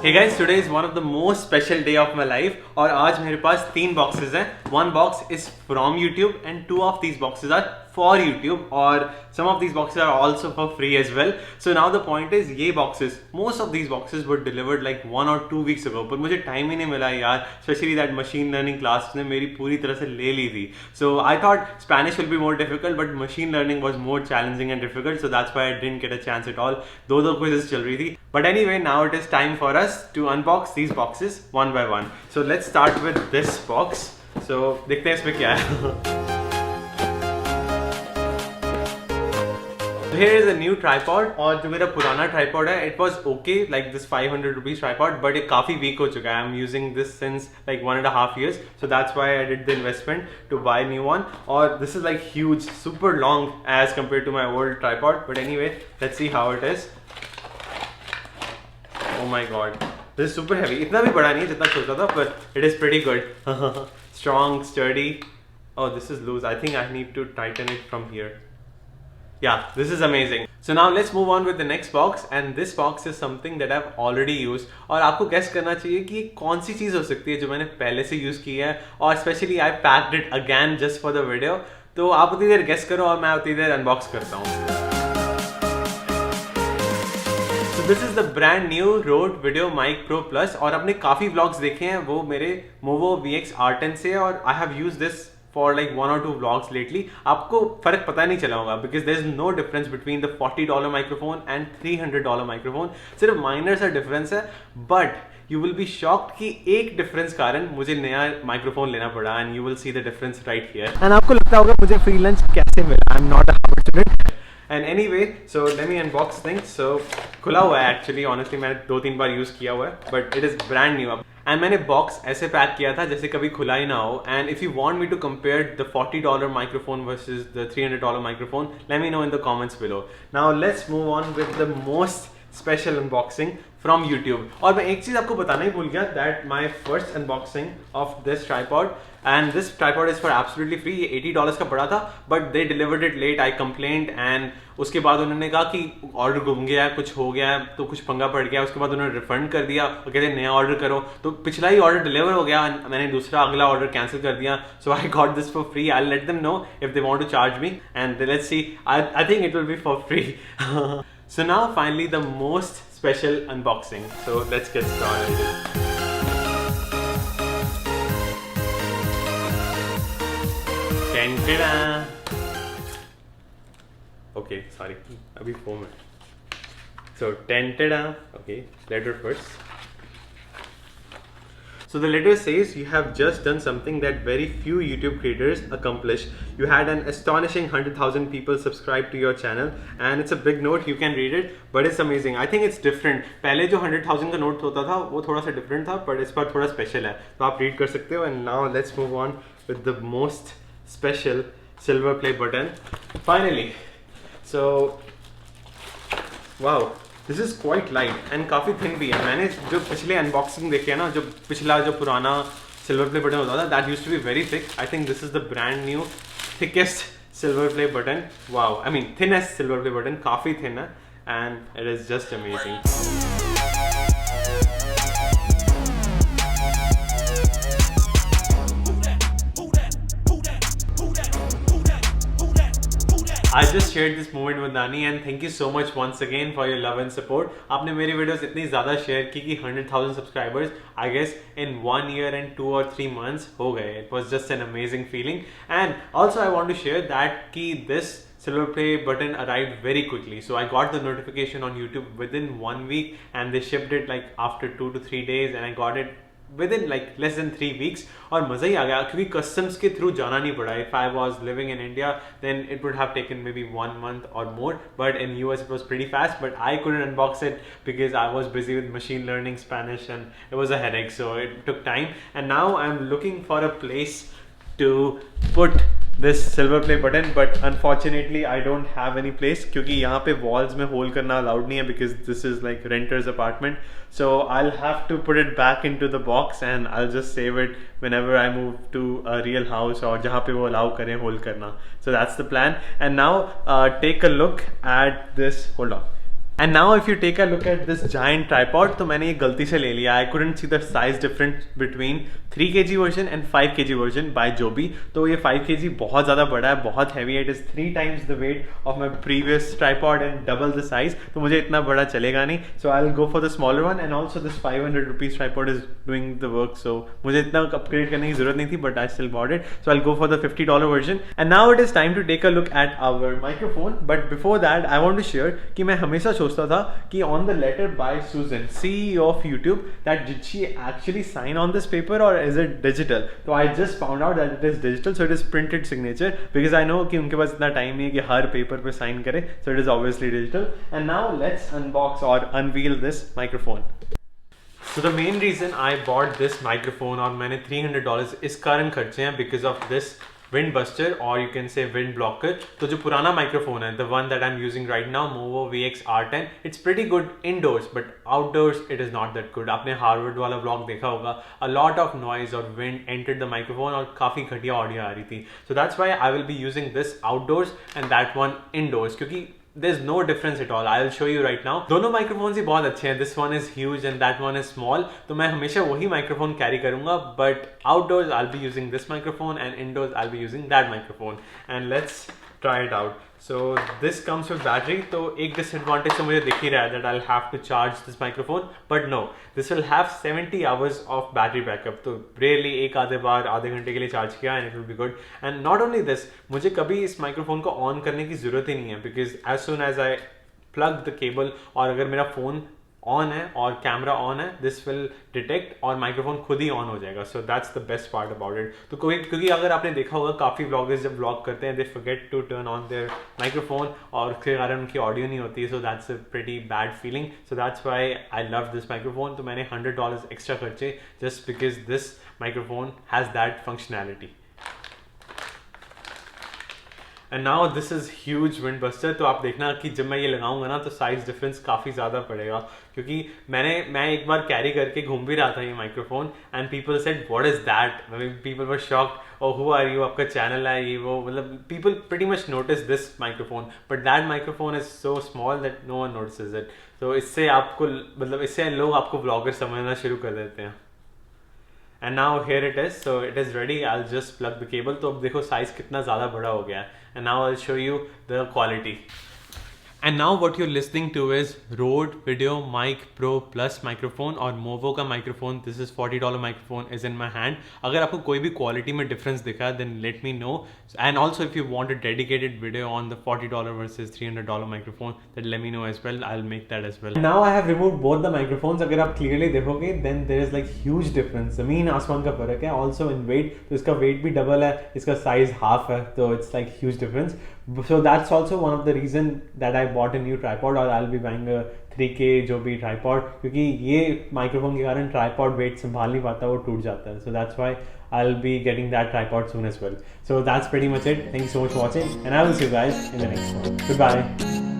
Hey guys, today is one of the most special day of my life और आज मेरे पास 3 boxes हैं. One box is from YouTube and 2 of these boxes are for YouTube और some of these boxes are also for free as well. So now the point is ये boxes, most of these boxes were delivered like 1 or 2 weeks ago पर मुझे time ही नहीं मिला यार, especially that machine learning class ने मेरी पूरी तरह से ले ली थी. So I thought Spanish will be more difficult but machine learning was more challenging and difficult, so that's why I didn't get a chance at all. दो quizzes चल रही थी. But anyway, now it is time for us to unbox these boxes one by one. So let's start with this box. So देखते हैं इसमें क्या है. So here is a new tripod और जो मेरा पुराना tripod है, it was okay like this 500 rupees tripod, but ये काफी weak हो चुका है. I'm using this since like 1.5 years, so that's why I did the investment to buy a new one. और this is like huge, super long as compared to my old tripod. But anyway, let's see how it is. Oh my god, this is super heavy. इतना भी बड़ा नहीं है जितना छोटा था, but it is pretty good. Strong, sturdy. Oh, this is loose. I think I need to tighten it from here. Yeah, this is amazing. So now let's move on with the next box, and this box is something that I've already used. और आपको guess करना चाहिए कि कौन सी चीज़ हो सकती है जो मैंने पहले से use की है, और especially I packed it again just for the video. तो आप उतनी देर guess करो और मैं उतनी देर unbox करता हूँ. So this is the brand new Rode Video Mic Pro Plus और आपने काफ़ी vlogs देखे हैं वो मेरे Movo VX R10 से, और I have used this for like 1 or 2 vlogs lately. आपको फर्क पता नहीं चला होगा because there is no difference between the $40 microphone and $300 microphone. सिर्फ minor सा difference है, but you will be shocked कि एक difference कारण मुझे नया microphone लेना पड़ा, and you will see the difference right here. And आपको लगता होगा मुझे free lunch कैसे मिला? I'm not a Harvard student. And anyway, so let me unbox things. So खुला हुआ है actually, honestly मैंने 2-3 बार use किया हुआ है, but it is brand new. And मैंने box ऐसे पैक किया था जैसे कभी खुला ही ना हो. And if you want me to compare the $40 microphone versus the $300 microphone, let me know in the comments below. Now let's move on with the most special unboxing from YouTube. और मैं एक चीज़ आपको बताना ही भूल गया, that my first unboxing of this tripod, and this tripod is for absolutely free. ये $80 का पड़ा था, but they delivered it late. I complained, and उसके बाद उन्होंने कहा कि ऑर्डर गुम गया है, कुछ हो गया है, तो कुछ पंगा पड़ गया. उसके बाद उन्होंने रिफंड कर दिया और कहते नया ऑर्डर करो. तो पिछला ही ऑर्डर डिलीवर हो गया, मैंने दूसरा अगला ऑर्डर कैंसिल कर दिया. So I got this for free. I'll let them know if they want to charge me, and let's see. I think it will be for free. So now finally the most special unboxing. So let's get started. Okay, sorry, अभी 4 minutes. So okay, letter first. So the letter says you have just done something that very few YouTube creators accomplish. You had an astonishing 100,000 people subscribe to your channel, and it's a big note. You can read it, but it's amazing. I think it's different. पहले जो 100,000 का note होता था वो थोड़ा सा different था, but इस बार थोड़ा special है. तो आप read कर सकते हो. And now let's move on with the most special silver play button. Finally, so wow. This is quite light and काफ़ी thin भी है. मैंने जो पिछले unboxing देखे हैं ना, जो पिछला जो पुराना silver play button होता था, that used to be very thick. I think this is the brand new thickest silver play button. Wow, I mean thinnest silver play button. काफ़ी thin है, and it is just amazing. I just shared this moment with Nani, and thank you so much once again for your love and support. आपने मेरी videos इतनी ज़्यादा share की कि 100,000 subscribers, I guess in 1 year and 2 or 3 months हो गए. It was just an amazing feeling. And also I want to share that कि this silver play button arrived very quickly. So I got the notification on YouTube within 1 week, and they shipped it like after 2 to 3 days, and I got it within like less than 3 weeks. और मज़ा ही आ गया क्योंकि customs के through जाना नहीं पड़ा. If I was living in India, then it would have taken maybe 1 month or more, but in US it was pretty fast. But I couldn't unbox it because I was busy with machine learning Spanish, and it was a headache, so it took time. And now I'm looking for a place to put this silver play button, but unfortunately I don't have any place क्योंकि यहाँ पे walls में hole करना allowed नहीं है because this is like renter's apartment. So I'll have to put it back into the box, and I'll just save it whenever I move to a real house or जहाँ पे वो allow करें hole करना. So that's the plan. And now take a look at this. Hold on. And now if you take a look at this giant tripod, तो मैंने ये गलती से ले लिया. I couldn't see the size difference between 3 kg version and 5 kg version by Joby. तो ये 5 kg बहुत ज़्यादा बड़ा है, बहुत heavy है. It is 3 times the weight of my previous tripod and double the size. तो मुझे इतना बड़ा चलेगा नहीं. So I'll go for the smaller one, and also this 500 rupees tripod is doing the work. So मुझे इतना upgrade करने की ज़रूरत नहीं थी, but I still bought it. So I'll go for the $50 version. And now it is time to take a look at our microphone. But before that, I want to share कि मैं हमेशा सोचता था कि on the letter by Susan, CEO of YouTube, that did she actually sign on this paper or is it digital? So I just found out that it is digital, so it is printed signature, because I know कि उनके पास इतना time नहीं है कि हर paper पे sign करे. So it is obviously digital. And now let's unbox or unveil this microphone. So the main reason I bought this microphone और मैंने $300 इस कारण खर्चे हैं because of this wind buster, or you can say wind blocker. तो जो पुराना microphone है, the one that I'm using right now, Movo VX R10, it's pretty good indoors, but outdoors it is not that good. आपने Harvard वाला vlog देखा होगा, a lot of noise or wind entered the microphone और काफ़ी घटिया audio आ रही थी. So that's why I will be using this outdoors and that one indoors, क्योंकि there's no difference at all. I'll show you right now. दोनों microphones ही बहुत अच्छे हैं. This one is huge and that one is small. तो मैं हमेशा वही microphone carry करूँगा. But outdoors I'll be using this microphone and indoors I'll be using that microphone. And let's try it out. So this comes with battery. तो एक disadvantage तो मुझे दिख ही रहा है that I'll have to charge this microphone. But no, this will have 70 hours of battery backup. तो really एक आधे बार आधे घंटे के लिए चार्ज किया and it will be good. And not only this, मुझे कभी इस microphone को on करने की ज़रूरत ही नहीं है, because as soon as I plug the cable और अगर मेरा phone ऑन है और कैमरा ऑन है, दिस विल डिटेक्ट और माइक्रोफोन खुद ही ऑन हो जाएगा. So that's the best part about it. तो कोई, क्योंकि अगर आपने देखा होगा काफ़ी व्लॉगर्स जब व्लॉग करते हैं, they forget to turn on their microphone और उसके कारण उनकी ऑडियो नहीं होती. So that's a pretty bad feeling. So that's why I love this microphone. तो मैंने $100 एक्स्ट्रा खर्चे just because this microphone has that functionality. And now this is huge wind buster. तो आप देखना कि जब मैं ये लगाऊंगा ना तो साइज डिफरेंस काफ़ी ज़्यादा पड़ेगा, क्योंकि मैं एक बार कैरी करके घूम भी रहा था ये microphone and people said what is that. People were shocked, और हु आर यू, आपका चैनल है ये वो, मतलब people pretty much notice this microphone, but that microphone is so small that no one notices it. तो इससे आपको, मतलब इससे लोग आपको ब्लॉगर समझना शुरू कर देते हैं. And now here it is, so it is ready. I'll just plug the cable. तो अब देखो साइज कितना ज़्यादा बड़ा हो गया है. And now I'll show you the quality. And now what you're listening to is Rode Video Mic Pro Plus microphone और Movo का microphone. This is $40 microphone is in my hand. अगर आपको कोई भी quality में difference दिखा then let me know. And also if you want a dedicated video on the $40 versus $300 microphone, then let me know as well. I'll make that as well. And now I have removed both the microphones. अगर आप clearly देखोगे then there is like huge difference. ज़मीन आसमान का फर्क है. Also in weight, तो इसका weight भी double है, इसका size half है, तो it's like huge difference. So that's also one of the reason that I bought a new tripod, or I'll be buying a 3K Joby tripod, क्योंकि ये microphone के कारण ट्राइपॉड वेट संभाल नहीं पाता, वो टूट जाता है. So that's why I'll be getting that tripod soon as well. So that's pretty much it. Thank you so much for watching and I will see you guys in the next one. Goodbye.